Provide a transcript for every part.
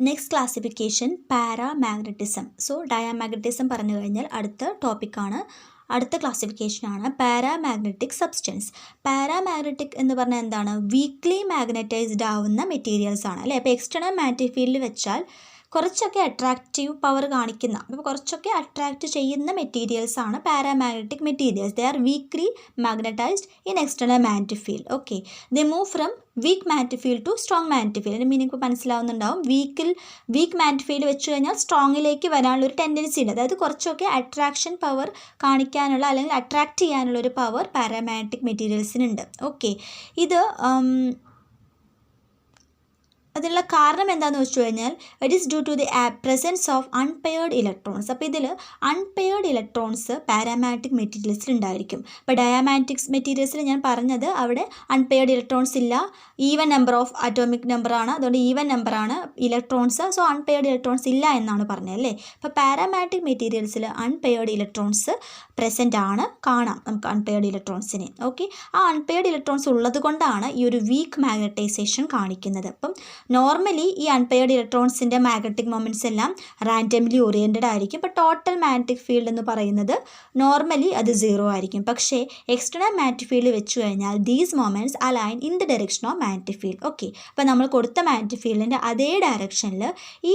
Next classification paramagnetism. So diamagnetism പറഞ്ഞു കഴിഞ്ഞാൽ അടുത്ത ടോപ്പിക്കാണ്, അടുത്ത ക്ലാസിഫിക്കേഷനാണ് പാരാമാഗ്നറ്റിക് സബ്സ്റ്റൻസ്. പാരാമാഗ്നറ്റിക് എന്ന് പറഞ്ഞാൽ എന്താണ്? വീക്ക്ലി മാഗ്നറ്റൈസ്ഡ് ആവുന്ന മെറ്റീരിയൽസ് ആണ് അല്ലേ. അപ്പോൾ എക്സ്റ്റേണൽ മാഗ്നറ്റിക് ഫീൽഡിൽ വെച്ചാൽ കുറച്ചൊക്കെ അട്രാക്റ്റീവ് പവർ കാണിക്കുന്ന, അപ്പോൾ കുറച്ചൊക്കെ അട്രാക്റ്റ് ചെയ്യുന്ന മെറ്റീരിയൽസ് ആണ് paramagnetic materials. They are weakly magnetized in external magnetic field. Okay, they move from weak magnetic field to strong magnetic field. അതിൻ്റെ മീനിങ് ഇപ്പോൾ മനസ്സിലാവുന്നുണ്ടാവും. വീക്ക് മാഗ്നറ്റിക് ഫീൽഡ് വെച്ച് കഴിഞ്ഞാൽ സ്ട്രോങ്ങിലേക്ക് വരാനുള്ള ഒരു ടെൻഡൻസി ഉണ്ട്. അതായത് കുറച്ചൊക്കെ അട്രാക്ഷൻ പവർ കാണിക്കാനുള്ള അല്ലെങ്കിൽ അട്രാക്റ്റ് ചെയ്യാനുള്ള ഒരു പവർ പാരാമാഗ്നറ്റിക് മെറ്റീരിയൽസിനുണ്ട്. ഓക്കെ, ഇത് അതിനുള്ള കാരണം എന്താണെന്ന് വെച്ച് കഴിഞ്ഞാൽ it is due to the presence of unpaired electrons. അപ്പോൾ ഇതിൽ അൺപെയർഡ് ഇലക്ട്രോൺസ് പാരാമാഗ്നറ്റിക് മെറ്റീരിയൽസിൽ ഉണ്ടായിരിക്കും. ഇപ്പോൾ ഡയാമാഗ്നറ്റിക്സ് മെറ്റീരിയൽസിൽ ഞാൻ പറഞ്ഞത് അവിടെ അൺപെയർഡ് ഇലക്ട്രോൺസ് ഇല്ല, ഈവൻ നമ്പർ ഓഫ് അറ്റോമിക് നമ്പറാണ്, അതുകൊണ്ട് ഈവൻ നമ്പറാണ് ഇലക്ട്രോൺസ്. സോ അൺപെയർഡ് ഇലക്ട്രോൺസ് ഇല്ല എന്നാണ് പറഞ്ഞത് അല്ലേ. അപ്പോൾ പാരാമാഗ്നറ്റിക് മെറ്റീരിയൽസിൽ അൺപെയർഡ് ഇലക്ട്രോൺസ് പ്രസൻ്റ് ആണ്, കാണാം നമുക്ക് അൺപെയർഡ് ഇലക്ട്രോൺസിനെ. ഓക്കെ, ആ അൺപെയർഡ് ഇലക്ട്രോൺസ് ഉള്ളത് കൊണ്ടാണ് ഈ ഒരു വീക്ക് മാഗ്നറ്റൈസേഷൻ കാണിക്കുന്നത്. അപ്പം നോർമലി ഈ അൺപെയർഡ് ഇലക്ട്രോൺസിൻ്റെ മാഗ്നറ്റിക് മൊമെൻറ്റ്സ് എല്ലാം റാൻഡംലി ഓറിയൻറ്റഡ് ആയിരിക്കും. ഇപ്പോൾ ടോട്ടൽ മാഗ്നറ്റിക് ഫീൽഡ് എന്ന് പറയുന്നത് നോർമലി അത് 0 ആയിരിക്കും. പക്ഷേ എക്സ്റ്റേണൽ മാഗ്നറ്റിക് ഫീൽഡ് വെച്ച് കഴിഞ്ഞാൽ these moments align in the direction of magnetic field. Okay, അപ്പോൾ നമ്മൾ കൊടുത്ത മാഗ്നറ്റിക് ഫീൽഡിൻ്റെ അതേ ഡയറക്ഷനിൽ ഈ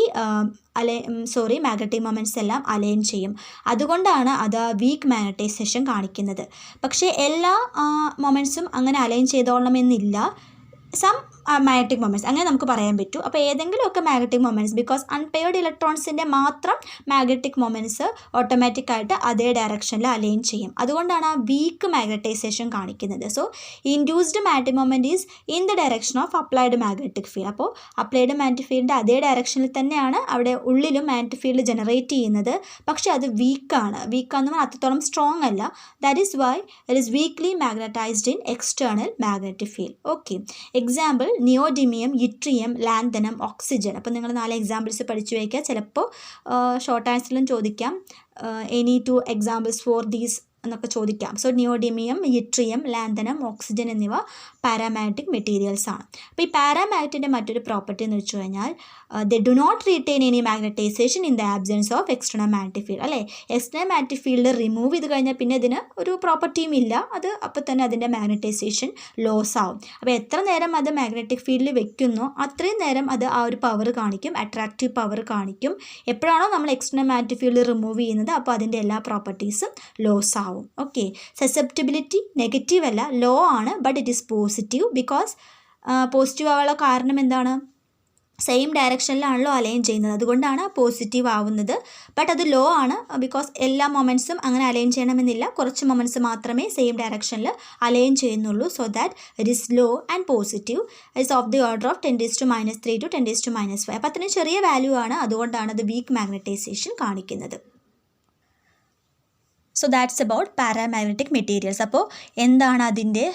മാഗ്നറ്റിക് മൊമെൻറ്റ്സ് എല്ലാം അലൈൻ ചെയ്യും. അതുകൊണ്ടാണ് അത് വീക്ക് മാഗ്നറ്റൈസേഷൻ കാണിക്കുന്നത്. പക്ഷേ എല്ലാ മൊമെൻറ്റ്സും അങ്ങനെ അലൈൻ ചെയ്തോളണമെന്നില്ല. സം മാഗ്നറ്റിക് മൊമെൻറ്റ്സ് അങ്ങനെ നമുക്ക് പറയാൻ പറ്റൂ. അപ്പോൾ ഏതെങ്കിലുമൊക്കെ മാഗ്നറ്റിക് മൊമെൻറ്റ്സ്, ബിക്കോസ് അൺപെയർഡ് ഇലക്ട്രോൺസിൻ്റെ മാത്രം മാഗ്നറ്റിക് മൊമെൻറ്റ്സ് ഓട്ടോമാറ്റിക്കായിട്ട് അതേ ഡയറക്ഷനിൽ അലൈൻ ചെയ്യും. അതുകൊണ്ടാണ് ആ വീക്ക് മാഗ്നറ്റൈസേഷൻ കാണിക്കുന്നത്. So induced magnetic moment is in the direction of applied magnetic field. അപ്പോൾ അപ്ലൈഡ് മാഗ്നറ്റിക് ഫീൽഡിൻ്റെ അതേ ഡയറക്ഷനിൽ തന്നെയാണ് അവിടെ ഉള്ളിലും മാഗ്നറ്റിക് ഫീൽഡ് ജനറേറ്റ് ചെയ്യുന്നത്. പക്ഷേ അത് വീക്കാണ്. വീക്കാന്ന് പറഞ്ഞാൽ അത്രത്തോളം സ്ട്രോങ് അല്ല. That is why it is weakly magnetized in external magnetic field. Okay, example neodymium, yttrium, lanthanum, oxygen. അപ്പോൾ നിങ്ങൾ 4 എക്സാമ്പിൾസ് പഠിച്ചു വയ്ക്കുക. ചിലപ്പോൾ ഷോർട്ട് ആൻസറിലും ചോദിക്കാം എനി 2 എക്സാമ്പിൾസ് ഫോർ ദീസ് എന്നൊക്കെ ചോദിക്കാം. So neodymium, yttrium, lanthanum, oxygen എന്നിവ പാരാമാഗ്നറ്റിക് മെറ്റീരിയൽസ് ആണ്. അപ്പോൾ ഈ പാരാമാഗ്നറ്റിൻ്റെ മറ്റൊരു പ്രോപ്പർട്ടി എന്ന് വെച്ച് കഴിഞ്ഞാൽ they do not retain any magnetization in the absence of external magnetic field. അല്ലേ, എക്സ്റ്റേണൽ മാഗ്നറ്റിക് ഫീൽഡ് റിമൂവ് ചെയ്ത് കഴിഞ്ഞാൽ പിന്നെ ഇതിന് ഒരു പ്രോപ്പർട്ടിയും ഇല്ല. അത് അപ്പോൾ തന്നെ അതിൻ്റെ മാഗ്നറ്റൈസേഷൻ ലോസ് ആവും. അപ്പോൾ എത്ര നേരം അത് മാഗ്നറ്റിക് ഫീൽഡിൽ വെക്കുന്നോ അത്രയും നേരം അത് ആ ഒരു പവർ കാണിക്കും, അട്രാക്റ്റീവ് പവർ കാണിക്കും. എപ്പോഴാണോ നമ്മൾ എക്സ്റ്റേണൽ മാഗ്നറ്റിക് ഫീൽഡ് റിമൂവ് ചെയ്യുന്നത് അപ്പോൾ അതിൻ്റെ എല്ലാ പ്രോപ്പർട്ടീസും ലോസ് ആവും. ഓക്കെ, സസെപ്റ്റിബിലിറ്റി നെഗറ്റീവ് അല്ല, ലോ ആണ്, but it is positive. Because positive ആവാനുള്ള കാരണം എന്താണ്? സെയിം ഡയറക്ഷനിലാണല്ലോ അലൈൻ ചെയ്യുന്നത്, അതുകൊണ്ടാണ് പോസിറ്റീവ് ആവുന്നത്. ബട്ട് അത് ലോ ആണ്, ബിക്കോസ് എല്ലാ മൊമെൻറ്റ്സും അങ്ങനെ അലൈൻ ചെയ്യണമെന്നില്ല. കുറച്ച് മൊമെൻറ്റ്സ് മാത്രമേ സെയിം ഡയറക്ഷനിൽ അലൈൻ ചെയ്യുന്നുള്ളൂ. So that it is law and positive. It's of the order of 10⁻³ to 10⁻5. അപ്പോൾ അത്രയും ചെറിയ വാല്യൂ ആണ്, അതുകൊണ്ടാണ് അത് വീക്ക് മാഗ്നറ്റൈസേഷൻ കാണിക്കുന്നത്. So that's about paramagnetic materials. അപ്പോൾ എന്താണ് അതിൻ്റെ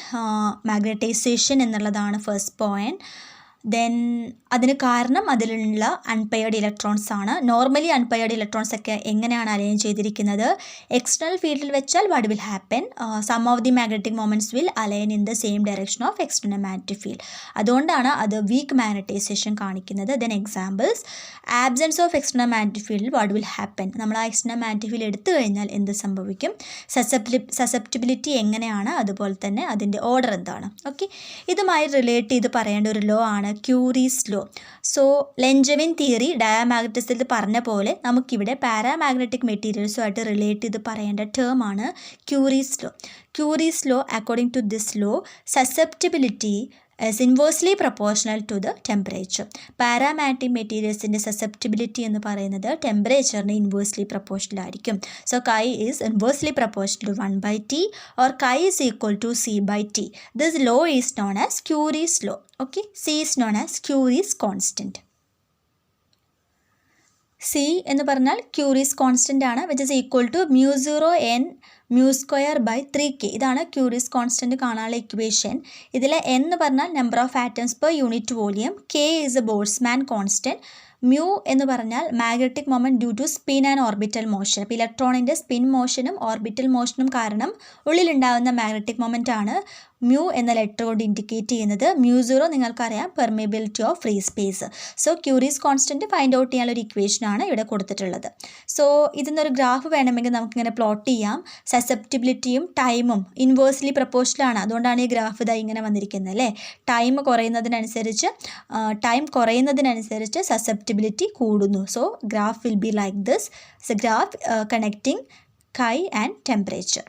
മാഗ്നറ്റൈസേഷൻ എന്നുള്ളതാണ് ഫസ്റ്റ് പോയിൻറ്റ്. ദെൻ അതിന് കാരണം അതിലുള്ള അൺപെയർഡ് ഇലക്ട്രോൺസ് ആണ്. നോർമലി അൺപെയർഡ് ഇലക്ട്രോൺസ് ഒക്കെ എങ്ങനെയാണ് അലൈൻ ചെയ്തിരിക്കുന്നത്? എക്സ്റ്റേണൽ ഫീൽഡിൽ വെച്ചാൽ what will happen? Some of the magnetic moments will align in the same direction of external magnetic field. അതുകൊണ്ടാണ് അത് വീക്ക് മാഗ്നറ്റൈസേഷൻ കാണിക്കുന്നത്. Then examples, absence of external magnetic ഫീൽഡിൽ what will happen? നമ്മൾ ആ external magnetic field എടുത്തു കഴിഞ്ഞാൽ എന്ത് സംഭവിക്കും? സസെപ്റ്റിബിലിറ്റി എങ്ങനെയാണ്, അതുപോലെ തന്നെ അതിൻ്റെ ഓർഡർ എന്താണ്? ഓക്കെ, ഇതുമായി റിലേറ്റ് ചെയ്ത് പറയേണ്ട ഒരു ലോ ആണ് ക്യൂറീസ് ലോ. സോ ലെഞ്ചവിൻ തിയറി ഡയാമാഗ്നറ്റിസത്തിൽ പറഞ്ഞ പോലെ നമുക്കിവിടെ പാരാമാഗ്നറ്റിക് മെറ്റീരിയൽസുമായിട്ട് റിലേറ്റ് ചെയ്ത് പറയേണ്ട ടേം ആണ് Curie's law. Curie's law, according to this law, susceptibility is inversely proportional to the temperature. Paramagnetic മെറ്റീരിയൽസിൻ്റെ സസെപ്റ്റിബിലിറ്റി എന്ന് പറയുന്നത് ടെമ്പറേച്ചറിന് ഇൻവേഴ്സ്ലി പ്രൊപ്പോർഷണൽ ആയിരിക്കും. So chi is inversely proportional to 1/T or chi is equal to C/T. This law is known as Curie's law. Okay, C is known as Curie's constant. C എന്ന് പറഞ്ഞാൽ Curie's constant ആണ്, which is equal to μ0 n μ²/3k. ഇതാണ് Curie's constant കാണാനുള്ള equation. ഇതിൽ എന്ന് പറഞ്ഞാൽ number of atoms per unit volume, k is a Boltzmann constant, mu എന്ന് പറഞ്ഞാൽ magnetic moment due to spin and orbital motion. അപ്പോൾ ഇലക്ട്രോണിൻ്റെ സ്പിൻ മോഷനും ഓർബിറ്റൽ മോഷനും കാരണം ഉള്ളിലുണ്ടാകുന്ന മാഗ്നറ്റിക് മൊമെൻ്റ് ആണ് മ്യൂ എന്ന ലെറ്റർ കൊണ്ട് ഇൻഡിക്കേറ്റ് ചെയ്യുന്നത്. μ0 നിങ്ങൾക്കറിയാം permeability of free space. So Curie's constant find out ചെയ്യാനുള്ള ഒരു ഇക്വേഷനാണ് ഇവിടെ കൊടുത്തിട്ടുള്ളത്. സോ ഇതിന്നൊരു ഗ്രാഫ് വേണമെങ്കിൽ നമുക്കിങ്ങനെ പ്ലോട്ട് ചെയ്യാം. സസെപ്റ്റിബിലിറ്റിയും ടൈമും ഇൻവേഴ്സ്ലി പ്രപ്പോർഷനാണ്, അതുകൊണ്ടാണ് ഈ ഗ്രാഫ് ഇതായി ഇങ്ങനെ വന്നിരിക്കുന്നത് അല്ലേ. ടൈം കുറയുന്നതിനനുസരിച്ച് സസെപ്റ്റിബിലിറ്റി കൂടുന്നു. So graph will be like this. Graph connecting chi and temperature.